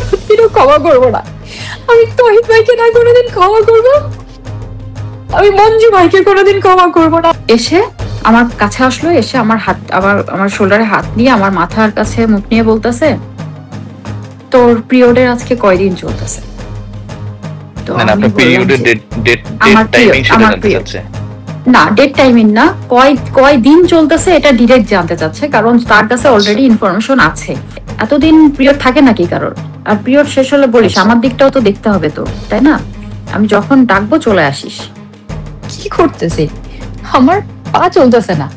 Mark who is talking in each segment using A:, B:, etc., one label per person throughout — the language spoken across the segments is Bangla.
A: কোনোদিনও ক্ষমা করবো না। আমি তহিদ ভাইকে না কোনোদিন ক্ষমা করবো, আমি মঞ্জু ভাইকে কোনোদিন ক্ষমা করবো না। এসে আমার কাছে আসলো, এসে আমার হাত, আমার শোল্ডারে হাত নিয়ে আমার মাথার কাছে মুখ নিয়ে বলতেছে, তোর পিরিয়ডের আজকে কয়দিন চলতেছে? তো
B: না,
A: আমি
B: আপনার
A: বললাম
B: পিরিয়ডের
A: যে
B: ডেট
A: আমার
B: টাইমিং সেটা
A: আমার
B: জানতে
A: পিরিয়ড
B: চাচ্ছে।
A: না, ডেট টাইমিং না, কয় দিন চলতেছে এটা ডিরেক্ট জানতে চাচ্ছে, কারণ তার কাছে অলরেডি ইনফরমেশন আছে। এতদিন পিরিয়ড থাকে নাকি কারোর? আর পিরিয়ড শেষ হলে বলিস, আমার দিকটাও তো দেখতে হবে তো, তাই না? আমি যখন ডাকবো চলে আসিস। কি করতেছি? আমার পা চলতেছে না,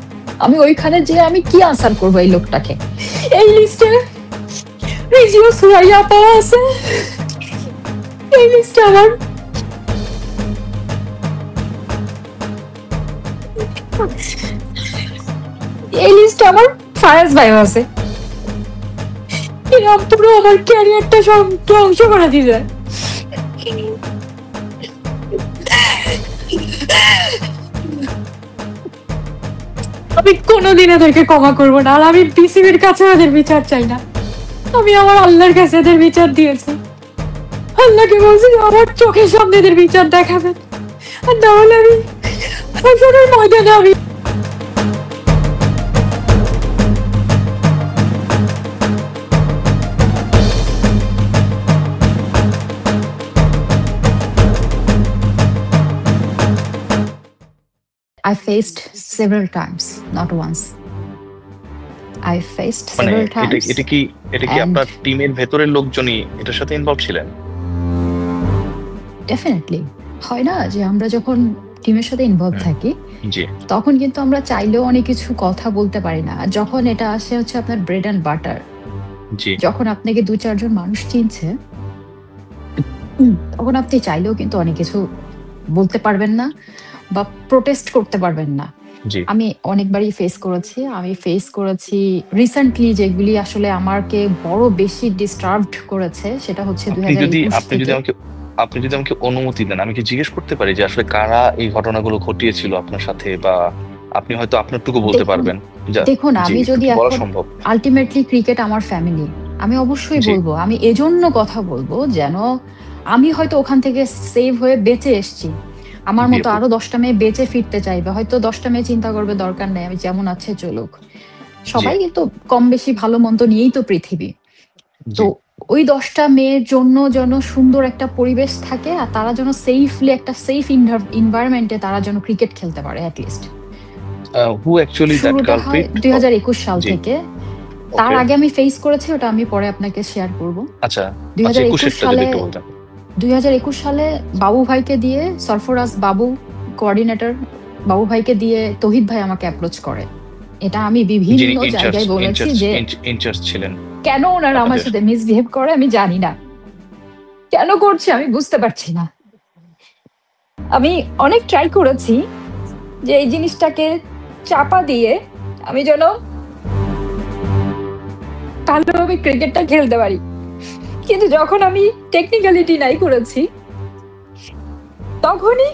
A: আমি ওইখানে যে আমি কি আনসার করবো এই লোকটাকে? এই লিস্টে রিজিও সুরাইয়া পাওয়া আছে, এই লিস্টে আমার এই লিস্টে আমার ফায়াজ ভাই আছে। এরা পুরো আমার ক্যারিয়ারটা সব ধ্বংস করে দিবে। আমি কোনোদিন এদেরকে ক্ষমা করবো না, আর আমি পিসিবির কাছে এদের বিচার চাই না। আমি আমার আল্লাহর কাছে এদের বিচার দিয়েছি, আল্লাহকে বলছি আমার চোখের সামনে এদের বিচার দেখাবেন, আর না হলে আমি ময়দানে আমি I faced several times, not once. I faced several times.
B: এটা কি আপনার টিমের ভেতরের লোকজনই এটার সাথে ইনভলভ ছিলেন?
A: ডেফিনেটলি হয় না যে আমরা যখন টিমের সাথে ইনভলভ থাকি
B: জি,
A: তখন কিন্তু আমরা চাইলেও অনেক কিছু কথা বলতে পারি না। যখন এটা আসে হচ্ছে আপনার ব্রেড অ্যান্ড বাটার,
B: জি,
A: যখন আপনাকে 2-4 জন মানুষ চিনছে, তখন আপনি চাইলেও কিন্তু অনেক কিছু বলতে পারবেন না বা প্রোটেস্ট করতে পারবেন না।
B: জি।
A: আমি অনেকবারই ফেস করেছি রিসেন্টলি, যেগুলি আসলে আমাকে বড় বেশি ডিস্টার্বড করেছে সেটা হচ্ছে
B: আপনি যদি আমাকে অনুমতি দেন, আমি কি জিজ্ঞেস করতে পারি যে আসলে কারা এই ঘটনাগুলো ঘটিয়েছিল আপনার সাথে, বা আপনি হয়তো আপনারটুকু বলতে পারবেন?
A: দেখুন, আমি যদি
B: সম্ভব।
A: আলটিমেটলি ক্রিকেট আমার ফ্যামিলি, আমি অবশ্যই বলবো, আমি এজন্য কথা বলবো যেন আমি হয়তো ওখান থেকে সেভ হয়ে বেঁচে এসছি, আমার মতো আরো 10টা মেয়ে বেঁচে ফিরতে চাইবে, হয়তো 10টা মেয়ে চিন্তা করবে দরকার নেই, আমি যেমন আছে চলুক। সবাই কিন্তু কম বেশি ভালো মন্দ নিয়েই তো পৃথিবী। তো ওই 10টা মেয়ের জন্য যেন সুন্দর একটা পরিবেশ থাকে, আর তারা যেন সেফলি একটা সেফ এনভায়রনমেন্টে তারা যেন ক্রিকেট খেলতে পারে at least.
B: Who actually that culprit
A: 2021 সাল থেকে, তার আগে আমি ফেস করেছি, ওটা আমি পরে আপনাকে শেয়ার করব।
B: আচ্ছা,
A: 2021 সালে বাবু ভাইকে দিয়ে, সরফরাজ বাবু কোঅর্ডিনেটর, বাবু ভাইকে দিয়ে তহিদ ভাই আমাকে অ্যাপ্রোচ করে। এটা আমি বিভিন্ন জায়গায় বলেছি যে
B: ইনচার্জ ছিলেন,
A: কেন ওনারা আমার সাথে মিসবিহেভ করে আমি জানি না, কেন করছে আমি বুঝতে পারছি না। আমি অনেক ট্রাই করেছি যে এই জিনিসটাকে চাপা দিয়ে আমি যেন ভালোভাবে ক্রিকেটটা খেলতে পারি, কিন্তু যখন আমি টেকনিক্যালিটি নাই করেছি তখনই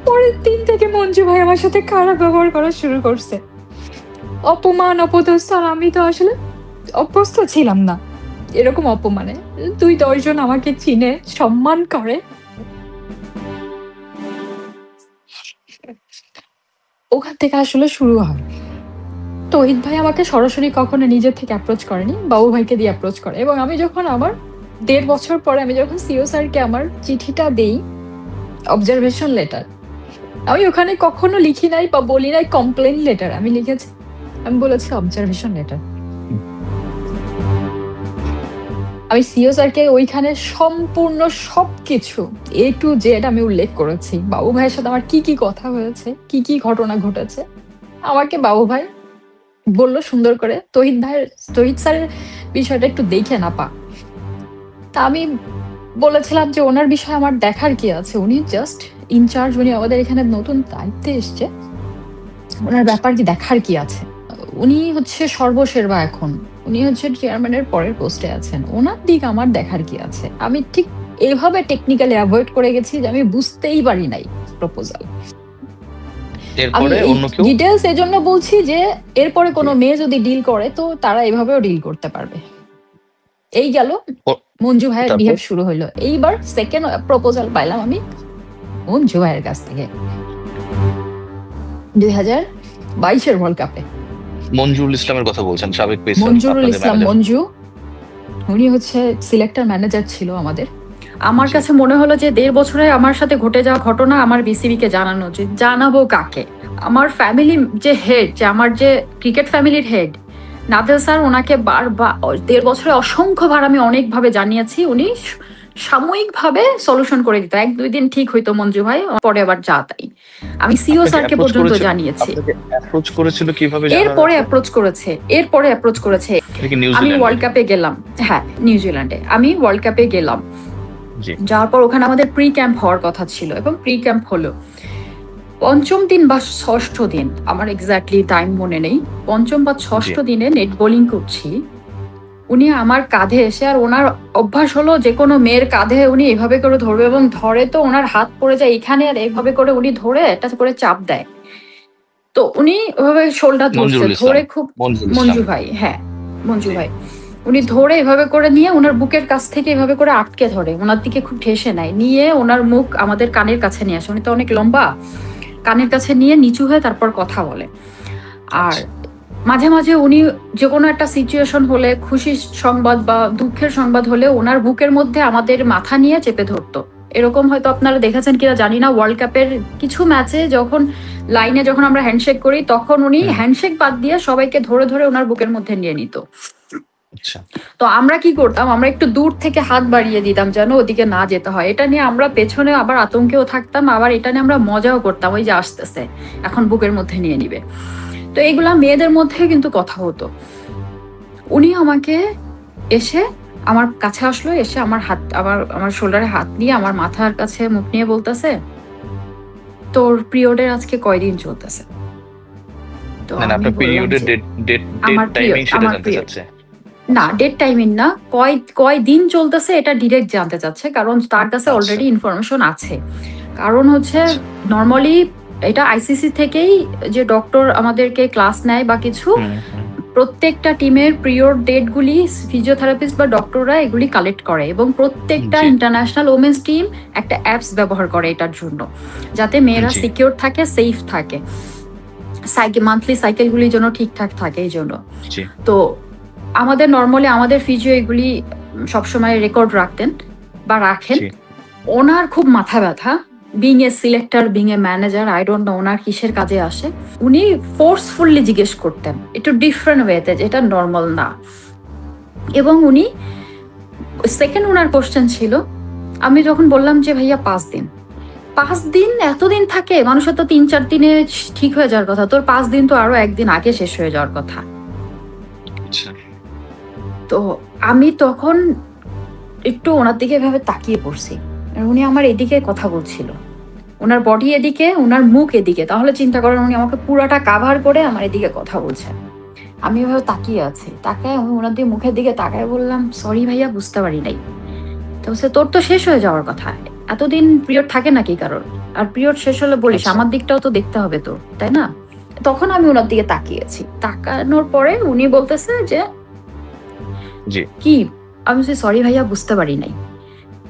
A: পরের দিন থেকে মঞ্জু ভাই আমার সাথে খারাপ ব্যবহার করা শুরু করছে, অপমান অপদস্থ। আমি তো আসলে অভ্যস্ত ছিলাম না এরকম অপমানে। 2-10 জন আমাকে চিনে সম্মান করে, ওখান থেকে আসলে শুরু হয়। তহিদ ভাই আমাকে সরাসরি কখনো নিজের থেকে অ্যাপ্রোচ করেনি, বাবু ভাইকে দিয়ে অ্যাপ্রোচ করে। এবং আমি যখন আমার 1.5 বছর পরে আমি যখন সিও স্যারকে আমার চিঠিটা দেই, অবজারভেশন লেটার, আমি ওখানে কখনো লিখি নাই বা বলি নাই কমপ্লেন লেটার, আমি লিখেছি, আমি বলেছি অবজারভেশন লেটার। আমি সিও স্যারকে ওইখানে সম্পূর্ণ সবকিছু A to Z আমি উল্লেখ করেছি, বাবু ভাইয়ের সাথে আমার কি কি কথা হয়েছে, কি কি ঘটনা ঘটেছে। আমাকে বাবু ভাই বললো সুন্দর করে, তহিদ স্যারের বিষয়টা একটু দেখে না পা। তা আমি বলেছিলাম যে ওনার বিষয়ে আমার দেখার কি আছে, উনি জাস্ট ইনচার্জ, উনি আমাদের এখানে নতুন দায়িত্বে এসছে, ওনার ব্যাপার কি দেখার কি আছে, উনি হচ্ছে সর্বসেবা, এখন উনি হচ্ছে চেয়ারম্যানের পরের পোস্টে আছেন, ওনার দিক আমার দেখার কি আছে। আমি ঠিক এইভাবে টেকনিক্যালি অ্যাভয়েড করে গেছি যে আমি বুঝতেই পারি নাই প্রপোজাল। আমি ডিটেলস এজন্য বলছি যে এরপরে কোনো মেয়ে যদি ডিল করে তো তারা এভাবেও ডিল করতে পারবে। এই গেল
B: ও-
A: মঞ্জু ভাইয়ের
B: তারপর
A: বিহেভ শুরু হইলো। এইবার সেকেন্ড প্রপোজাল পাইলাম আমি মঞ্জু ভাইয়ের কাছ থেকে 2022-এর ওয়ার্ল্ড কাপে।
B: মঞ্জুরুল ইসলামের কথা বলছেন, সাবেক পেসার,
A: মঞ্জুরুল
B: আপনাদের
A: ইসলাম
B: ম্যানেজার।
A: মঞ্জু, উনি হচ্ছে সিলেক্টর ম্যানেজার ছিল আমাদের।
C: আমার
B: জি।
C: কাছে মনে হলো যে 1.5 বছরে আমার সাথে ঘটে যাওয়া ঘটনা আমার বিসিবি কে জানানো উচিত। জানাবো কাকে? আমার ফ্যামিলি যে হেড, যে আমার যে ক্রিকেট ফ্যামিলির হেড নাদেল স্যার, ওনাকে বারবার 1.5 বছরে অসংখ্যবার আমি অনেকভাবে জানিয়েছি। উনি সাময়িকভাবে সলিউশন করে দিত, 1-2 দিন ঠিক হইতো মঞ্জু ভাই, পরে আবার যা তাই। আমি সিও
B: আপনাকে
C: স্যারকে
B: অ্যাপ্রোচ
C: পর্যন্ত
B: করেছিল,
C: জানিয়েছি।
B: আপনাকে অ্যাপ্রোচ করেছিল কিভাবে জানার
C: এরপরে
B: আছে?
C: অ্যাপ্রোচ করেছে,
B: এটা কি
C: আমি
B: নিউজিল্যান্ডে?
C: ওয়ার্ল্ড কাপে গেলাম। হ্যাঁ, নিউজিল্যান্ডে আমি ওয়ার্ল্ড কাপে গেলাম।
B: জি।
C: যাওয়ার পর ওখানে আমাদের প্রি ক্যাম্প হওয়ার কথা ছিল এবং প্রি ক্যাম্প হলো। পঞ্চম দিন বা ষষ্ঠ দিন, আমার এক্স্যাক্টলি টাইম মনে নেই, পঞ্চম বা ষষ্ঠ দিনে নেট বোলিং করছি। উনি আমার কাঁধে এসে, আর ওনার অভ্যাস হলো যে কোনো মেয়ের কাঁধে উনি এভাবে করে ধরবে, এবং ধরে তো ওনার হাত পড়ে যায় এখানে, আর এইভাবে করে উনি ধরে একটা করে চাপ দেয়। তো উনি ওভাবে শোল্ডার ধরছে,
B: মঞ্জুরুল ইসলাম,
C: ধরে খুব
B: মঞ্জুরুল
C: মঞ্জু
B: ইসলাম।
C: ভাই, হ্যাঁ মঞ্জু
B: জি।
C: ভাই, উনি ধরে এভাবে করে নিয়ে ওনার বুকের কাছ থেকে এভাবে করে আটকে ধরে, ওনার দিকে খুব ঠেসে নেয়, নিয়ে ওনার মুখ আমাদের কানের কাছে নিয়ে আসে। উনি তো অনেক লম্বা, কানের কাছে নিয়ে নিচু হয়ে তারপর কথা বলে। আর
B: আচ্ছা।
C: মাঝে মাঝে উনি যে কোনো একটা সিচুয়েশন হলে, খুশির সংবাদ বা দুঃখের সংবাদ হলে, ওনার বুকের মধ্যে আমাদের মাথা নিয়ে চেপে ধরতো। এরকম হয়তো আপনারা দেখেছেন কিনা জানি না, ওয়ার্ল্ড কাপের কিছু ম্যাচে যখন লাইনে যখন আমরা হ্যান্ডশেক করি, তখন উনি হ্যান্ডশেক বাদ দিয়ে সবাইকে ধরে ধরে ওনার বুকের মধ্যে নিয়ে নিত।
B: আচ্ছা।
C: তো আমরা কি করতাম, আমরা একটু দূর থেকে হাত বাড়িয়ে দিতাম যেন ওদিকে না যেতে হয়। এটা নিয়ে আমরা পেছনে আবার আতঙ্কেও থাকতাম, আবার এটা নিয়ে আমরা মজাও করতাম, ওই যে আসতেছে এখন বুকের মধ্যে নিয়ে নিবে। তো এইগুলা মেয়েদের মধ্যে কিন্তু কথা হতো। উনি আমাকে এসে আমার কাছে আসলো, এসে আমার হাত, আমার শোল্ডারে হাত দিয়ে আমার মাথার কাছে মুখ নিয়ে বলতেছে, তোর পিরিয়ডের আজকে কয়দিন চলতেছে? তো
B: না,
C: আমি
B: আপনার
C: বললাম
B: পিরিয়ডের
C: যে
B: ডেট
C: আমার
B: টাইমিং সেটা
C: আমার
B: জানতে চাচ্ছে।
C: না, ডেট টাইমিং না, কয় দিন চলতেছে এটা ডিরেক্ট জানতে চাচ্ছে, কারণ তার কাছে
B: আচ্ছা।
C: অলরেডি ইনফরমেশন আছে। কারণ হচ্ছে
B: আচ্ছা।
C: নর্মালি এটা আইসিসি থেকেই যে ডক্টর আমাদেরকে ক্লাস নেয় বা কিছু, প্রত্যেকটা টিমের পিরিয়ড ডেটগুলি ফিজিওথেরাপিস্ট বা ডক্টররা এগুলি কালেক্ট করে, এবং প্রত্যেকটা
B: জি।
C: ইন্টারন্যাশনাল ওমেন্স টিম একটা অ্যাপস ব্যবহার করে এটার জন্য, যাতে মেয়েরা
B: জি।
C: সিকিউর থাকে, সেফ থাকে, মান্থলি সাইকেলগুলি যেন ঠিকঠাক থাকে এই জন্য।
B: জি।
C: তো আমাদের নর্মালি আমাদের ফিজিও এগুলি সবসময় রেকর্ড রাখতেন বা রাখেন।
B: জি।
C: ওনার খুব মাথা ব্যথা, being a selector, being a manager, I don't know ওনার কিসের কাজে আসে। উনি ফোর্সফুলি জিজ্ঞেস করতেন একটু ডিফারেন্ট ওয়েতে, যেটা নর্মাল না। এবং উনি সেকেন্ড ওনার কোশ্চেন ছিল, আমি যখন বললাম যে ভাইয়া 5 দিন এতদিন থাকে, মানুষের তো 3-4 দিনে ঠিক হয়ে যাওয়ার কথা, তোর 5 দিন তো আরো একদিন আগে শেষ হয়ে যাওয়ার কথা।
B: আচ্ছা।
C: তো আমি তখন একটু ওনার দিকে এভাবে তাকিয়ে পড়ছি, আর উনি আমার এদিকে কথা বলছিল, ওনার বডি এদিকে, ওনার মুখ এদিকে, তাহলে চিন্তা করেন উনি আমাকে পুরাটা কাভার করে আমার এদিকে কথা বলছেন। আমি এভাবে তাকিয়ে আছি, তাকায় আমি ওনার দিকে মুখের দিকে তাকায় বললাম, সরি ভাইয়া, বুঝতে পারি নাই। তো বলছে, তোর তো শেষ হয়ে যাওয়ার কথা, এতদিন পিরিয়ড থাকে নাকি কারোর? আর পিরিয়ড শেষ হলে বলিস
B: আচ্ছা।
C: আমার দিকটাও তো দেখতে হবে তোর, তাই না? তখন আমি ওনার দিকে তাকিয়েছি, তাকানোর পরে উনি বলতেছে যে
B: জি।
C: কি? আমি বলছি, সরি ভাইয়া, বুঝতে পারি নাই।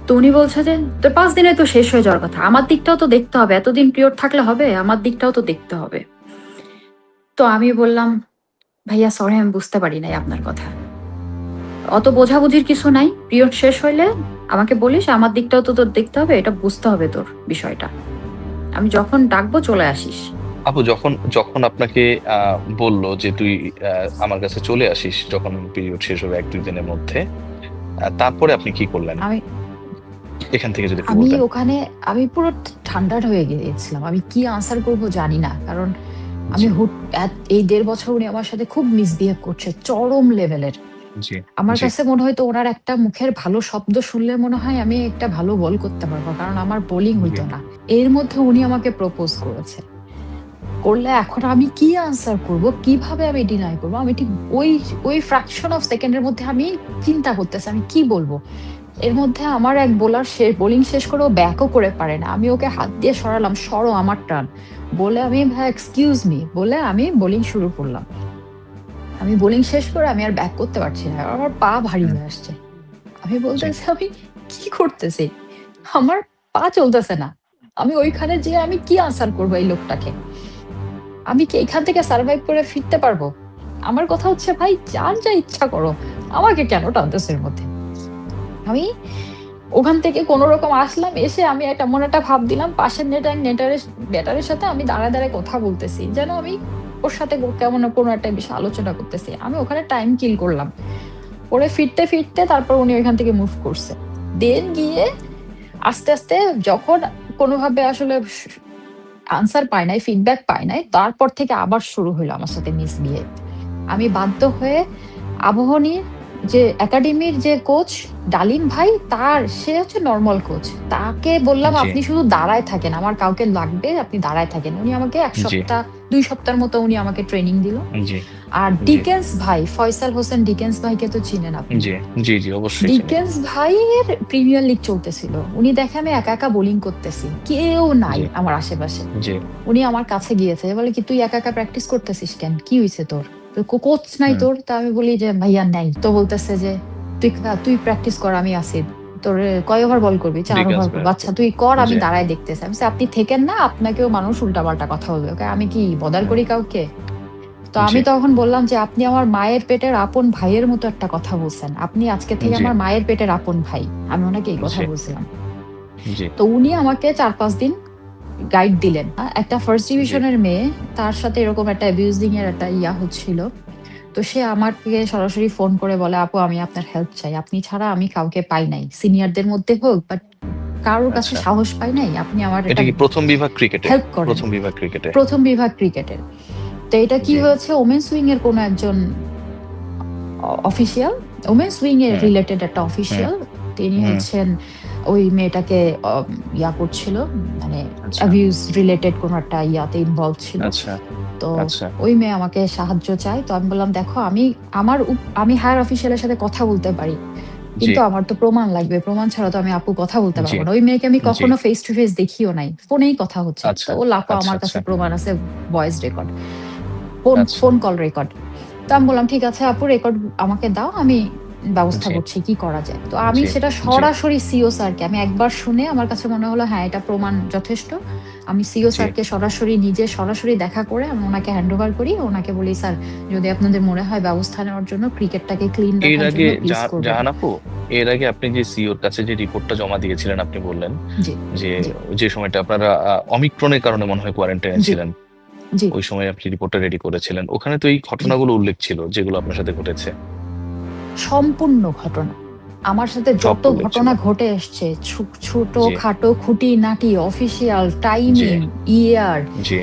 C: তো উনি বলছে যে তোর 5 দিনে তো শেষ হয়ে যাওয়ার কথা, আমার দিকটাও তো দেখতে হবে, এতদিন পিরিয়ড থাকলে হবে? আমার দিকটাও তো দেখতে হবে। তো আমি বললাম, ভাইয়া সরি, আমি বুঝতে পারি নাই আপনার কথা, অত বোঝাবুঝির কিছু নাই, পিরিয়ড শেষ হইলে আমাকে বলিস, আমার দিকটাও তো তোর দেখতে হবে, এটা বুঝতে হবে তোর বিষয়টা, আমি যখন ডাকবো চলে আসিস।
B: আপু যখন যখন আপনাকে বলল যে তুই আমার কাছে চলে আসিস যখন পিরিয়ড শেষ হবে 1-2 দিনের মধ্যে, তারপরে আপনি কি করলেন
A: আমি
B: এখান থেকে যদি একটু
A: আমি
B: বলতেন?
A: ওখানে আমি পুরো ঠান্ডা হয়ে গিয়েছিলাম, আমি কি আনসার করব জানি না, কারণ আমি এই 1.5 বছর উনি আমার সাথে খুব মিসবিহেভ করছে, চরম লেভেলের।
B: জি।
A: আমার
B: জি।
A: কাছে মনে হয়তো ওনার একটা মুখের ভালো শব্দ শুনলে মনে হয় আমি একটা ভালো বল করতে পারবো, কারণ আমার বোলিং হইতো না। এর মধ্যে উনি আমাকে প্রপোজ করেছে, করলে এখন আমি কি আনসার করব, কিভাবে আমি ডিনাই করবো? আমি ঠিক ওই ফ্র্যাকশন অফ সেকেন্ডের মধ্যে আমি চিন্তা করতেছি আমি কি বলবো। এর মধ্যে আমার এক বোলার বোলিং শেষ করে ও ব্যাকও করে পারে না, আমি ওকে হাত দিয়ে সরালাম, সরো আমার টার্ন বলে, আমি ভাই এক্সকিউজ মি বলে আমি বোলিং শুরু করলাম। আমি বোলিং শেষ করে আমি আর ব্যাক করতে পারছি না, আমার পা ভারী হয়ে আসছে। আমি বলতেছি আমি কি করতেছি, আমার পা চলতেছে না, আমি ওইখানে যে আমি কি আনসার করবো এই লোকটাকে, আমি কি এখান থেকে সার্ভাইভ করে ফিরতে পারবো? আমার কথা হচ্ছে ভাই যার যা ইচ্ছা করো, আমাকে কেন টানতেছে এর মধ্যে? আমি ওখান থেকে কোন রকম আসলাম, এসে আমি একটা মনে একটা ভাব দিলাম পাশের নেটারের সাথে আমি দাঁড়ায় দাঁড়ায় কথা বলতেছি, যেন আমি ওর সাথে কেমন কোনো একটা বিষয় আলোচনা করতেছি। আমি ওখানে টাইম কিল করলাম। পরে ফিরতে ফিরতে তারপর উনি ওইখান থেকে মুভ করছে। দেন গিয়ে আস্তে আস্তে যখন কোনোভাবে আসলে আনসার পাই নাই, ফিডব্যাক পাই নাই, তারপর থেকে আবার শুরু হলো আমার সাথে মিসবিহেভ। আমি বাধ্য হয়ে আবাহনীর যে একাডেমির যে কোচ ডালিম ভাই, সে হচ্ছে নর্মাল কোচ, তাকে বললাম
B: জি।
A: আপনি শুধু দাঁড়ায় থাকেন, আমার কাউকে লাগবে, আপনি দাঁড়ায় থাকেন। উনি আমাকে এক
B: জি।
A: সপ্তাহ 2 সপ্তাহের মতো উনি আমাকে ট্রেনিং দিল।
B: জি।
A: আর
B: জি।
A: ডিকেন্স ভাই, ফয়সাল হোসেন ডিকেন্স ভাইকে তো চিনেন আপনি?
B: জি। জি। জি, অবশ্যই চিনি।
A: ডিকেন্স ভাইয়ের প্রিমিয়ার লিগ চলতেছিল, উনি দেখে আমি একা একা বোলিং করতেছি, কেউ নাই
B: জি।
A: আমার আশেপাশে।
B: জি।
A: উনি আমার কাছে গিয়েছে, বলে কি তুই একা একা প্র্যাকটিস করতেছিস কেন, কি হয়েছে তোর, কোচ নাই তোর? তা আমি বলি যে ভাইয়া নাই। তো বলতেছে যে তুই প্র্যাকটিস কর, আমি আছি, তোর কয় ওভার বল করবি? 4
B: ডিকেন্স
A: ওভার
B: ভাই।
A: করবো। আচ্ছা তুই কর, আমি
B: জি।
A: দাঁড়ায় দেখতেছি। আমি বলছি, আপনি থেকেন না, আপনাকেও মানুষ উল্টাপাল্টা কথা বলবে, ওকে আমি কি বদার করি কাউকে? তো আমি
B: জি।
A: তখন বললাম যে আপনি আমার মায়ের পেটের আপন ভাইয়ের মতো একটা কথা বলছেন, আপনি আজকে থেকে
B: জি।
A: আমার মায়ের পেটের আপন ভাই। আমি ওনাকে এই কথা
B: জি।
A: বলছিলাম।
B: জি।
A: তো উনি আমাকে 4-5 দিন গাইড দিলেন। একটা ফার্স্ট
B: জি।
A: ডিভিশনের মেয়ে, তার সাথে এরকম একটা অ্যাবিউজিং এর একটা হচ্ছিল। তো সে আমাকে সরাসরি ফোন করে বলে, আপু আমি আপনার হেল্প চাই, আপনি ছাড়া আমি কাউকে পাই নাই, সিনিয়রদের মধ্যে হোক বাট কারোর কাছে
B: আচ্ছা।
A: সাহস পাই নাই, আপনি আমার
B: এটা
A: এটা
B: কি প্রথম বিভাগ ক্রিকেটে?
A: হেল্প করেন।
B: প্রথম বিভাগ ক্রিকেটে।
A: প্রথম বিভাগ ক্রিকেটের। তো এটা কি
B: জি।
A: হয়েছে, ওমেন্স উইং এর কোনো একজন অফিসিয়াল, ওমেন্স উইং এর
B: হুম।
A: রিলেটেড একটা অফিসিয়াল, তিনি
B: হুম।
A: হচ্ছেন ওই মেয়েটাকে করছিল, মানে
B: আচ্ছা।
A: অ্যাবিউজ রিলেটেড কোন একটা ইনভলভ ছিল।
B: আচ্ছা।
A: তো
B: আচ্ছা।
A: ওই মেয়ে আমাকে সাহায্য চায়। তো আমি বললাম দেখো আমি হায়ার অফিসিয়ালের সাথে কথা বলতে পারি,
B: জি।
A: কিন্তু আমার তো প্রমাণ লাগবে, প্রমাণ ছাড়া তো আমি আপু কথা বলতে
B: জি।
A: পারবো না। ওই মেয়েকে আমি
B: জি।
A: কখনো ফেস টু ফেস দেখিও নাই, ফোনেই কথা হচ্ছে।
B: আচ্ছা।
A: তো ও লাপা
B: আচ্ছা।
A: আমার
B: আচ্ছা।
A: কাছে প্রমাণ আছে, ভয়েস রেকর্ড,
B: আচ্ছা।
A: Phone call record. তো আমি বললাম ঠিক আছে আপু, রেকর্ড আমাকে দাও, আমি ব্যবস্থা
B: জি।
A: করছি কি করা যায়। তো আমি
B: জি।
A: সেটা
B: জি।
A: সরাসরি সিও স্যারকে, আমি একবার শুনে আমার কাছে মনে হলো হ্যাঁ এটা প্রমাণ যথেষ্ট, আমি সিও
B: জি।
A: স্যারকে সরাসরি দেখা করে আমি ওনাকে হ্যান্ড ওভার করি, ওনাকে বলি স্যার যদি আপনাদের মনে হয় ব্যবস্থা নেওয়ার জন্য, ক্রিকেটটাকে ক্লিন
B: এর
A: রাখার
B: আগে
A: জন্য প্লিজ করবেন।
B: জাহান আপু, এর আগে আপনি যে সিওর কাছে যে রিপোর্টটা জমা দিয়েছিলেন, আপনি বললেন
A: জি
B: যে
A: জি
B: যে সময়টা আপনারা অমিক্রনের কারণে মনে হয় কোয়ারেন্টাইনে
A: জি
B: ছিলেন,
A: জি
B: ওই সময় আপনি রিপোর্টটা রেডি করেছিলেন, ওখানে তো এই ঘটনাগুলো উল্লেখ ছিল যেগুলো আপনার সাথে ঘটেছে।
A: সম্পূর্ণ ঘটনা আমার সাথে
B: সব
A: যত
B: উল্লেখ ছিল।
A: ঘটনা ঘটে এসছে, ছোট
B: জি।
A: খাটো খুঁটি নাটি, অফিসিয়াল
B: জি।
A: টাইমিং, ইয়ার,
B: জি।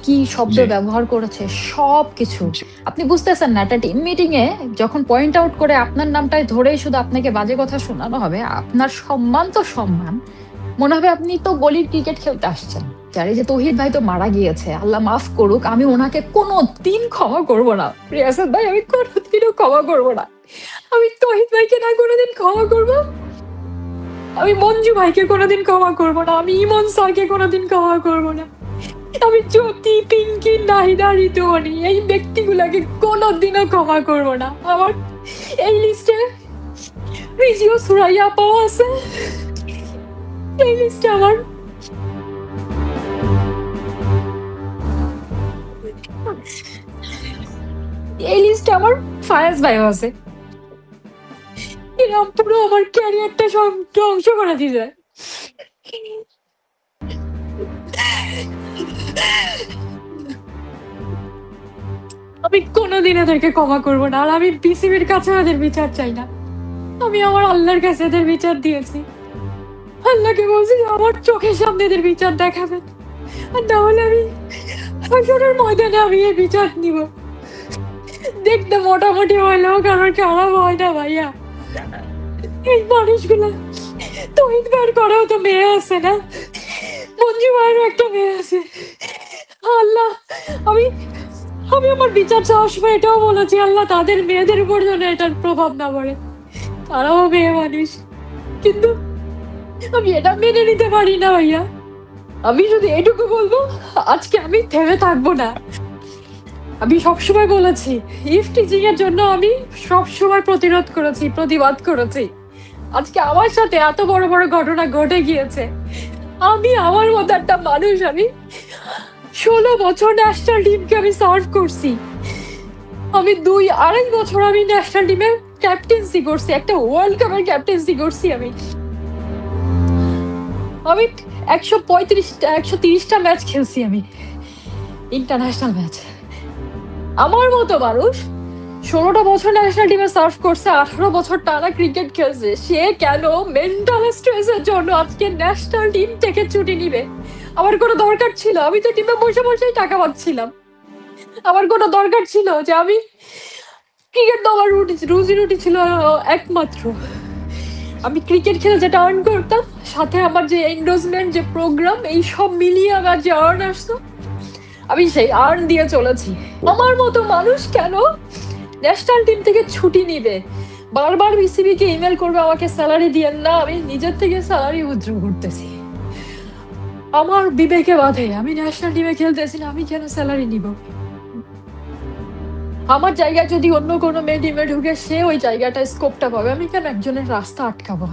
A: কি শব্দ
B: জি।
A: ব্যবহার করেছে, সবকিছু
B: জি।
A: আপনি বুঝতেছেন না। একটা টিম মিটিং এ যখন পয়েন্ট আউট করে আপনার নামটাই ধরেই শুধু আপনাকে বাজে কথা শোনানো হবে, আপনার সম্মান তো সম্মান, মনে হবে আপনি তো গলির ক্রিকেট খেলতে আসছেন। যারে যে তৌহিদ ভাই তো মারা গিয়েছে, আল্লাহ মাফ করুক, আমি ওনাকে কোনো দিন ক্ষমা করব না। রিয়াসাত ভাই আমি কোনোদিনও ক্ষমা করব না। আমি তৌহিদ ভাইকে না কোনোদিন ক্ষমা করব, আমি মঞ্জু ভাইকে কোনোদিন ক্ষমা করব না, আমি ইমন স্যারকে কোনোদিন ক্ষমা করব না, আমি জ্যোতি, পিঙ্কি, নাহিদা, ঋতুমণি এই ব্যক্তিগুলোকে কোনোদিনও ক্ষমা করব না। আমার এই লিস্টে রিজিও সুরাইয়া পাওয়া আছে, এই লিস্টে আমার ফায়াজ ভাইও আছে। এরা পুরো আমার ক্যারিয়ারটা ধ্বংস করে দিছে। আমি কোনোদিন এদেরকে ক্ষমা করবো না, আর আমি বিসিবির কাছে এদের বিচার চাই না। আমি আমার আল্লাহর কাছে এদের বিচার দিয়েছি, আল্লাহকে বলছি আমার চোখের সামনে এদের বিচার দেখাবেন, আর না হলে আমি হাসরের ময়দানে আমি এই বিচার নিব। দেখতে মোটামুটি হলেও কারোর খারাপ হয় না ভাইয়া। এই মানুষগুলো, তহিদ ভাইয়ের করেও তো মেয়ে আছে না, মঞ্জু ভাইয়েরও একটা মেয়ে আছে। আল্লাহ, আমি আমার বিচার চাওয়ার সময় এটাও বলেছি, আল্লাহ তাদের মেয়েদের উপর যেন এটার প্রভাব না পড়ে, তারাও মেয়ে মানুষ। কিন্তু আমি এটা মেনে নিতে পারি না ভাইয়া। আমি শুধু এটুকু বলবো, আজকে আমি থেমে থাকবো না। আমি সবসময় বলেছি ইফ টিচিং এর জন্য আমি সবসময় প্রতিরোধ করেছি, প্রতিবাদ করেছি, আজকে আমার সাথে এত বড় বড় ঘটনা ঘটে গিয়েছে। আমি আমার মতো একটা মানুষ, আমি 16 বছর ন্যাশনাল টিমকে আমি সার্ভ করছি। আমি 2-2.5 বছর আমি ন্যাশনাল টিমের ক্যাপ্টেন্সি করছি, একটা ওয়ার্ল্ড কাপের ক্যাপ্টেন্সি করছি। আমি 130টা ম্যাচ খেলছি, আমি ইন্টারন্যাশনাল ম্যাচ। আমার মতো মানুষ 16টা বছর ন্যাশনাল টিমে সার্ভ করছে, 18 বছর টানা ক্রিকেট খেলছে, সে কেন মেন্টাল স্ট্রেসের জন্য আজকে ন্যাশনাল টিম থেকে ছুটি নিবে? আমার কোনো দরকার ছিল? আমি তো টিমে বসে বসেই টাকা পাচ্ছিলাম। আমার কোনো দরকার ছিল যে আমি ক্রিকেট তো আমার রুজি রুটি ছিল একমাত্র। আমি ক্রিকেট খেলে যেটা আর্ন করতাম, সাথে আমার যে এন্ডোজমেন্ট, যে প্রোগ্রাম, এই সব মিলিয়ে আমার যে আর্ন আসতো, আমি সেই আর্ন দিয়ে চলেছি। আমার মতো মানুষ কেন ন্যাশনাল টিম থেকে ছুটি নিবে? বারবার বিসিবি কে ইমেল করবে আমাকে স্যালারি দিয়েন না, আমি নিজের থেকে স্যালারি উইথড্র করতেছি। আমার বিবেকে বাধে, আমি ন্যাশনাল টিমে খেলতেছি না, আমি কেন স্যালারি নিব? আমার জায়গায় যদি অন্য কোনো মেয়ে টিমে ঢুকে, সে ওই জায়গাটা স্কোপটা পাবে, আমি কেন একজনের রাস্তা আটকাবো?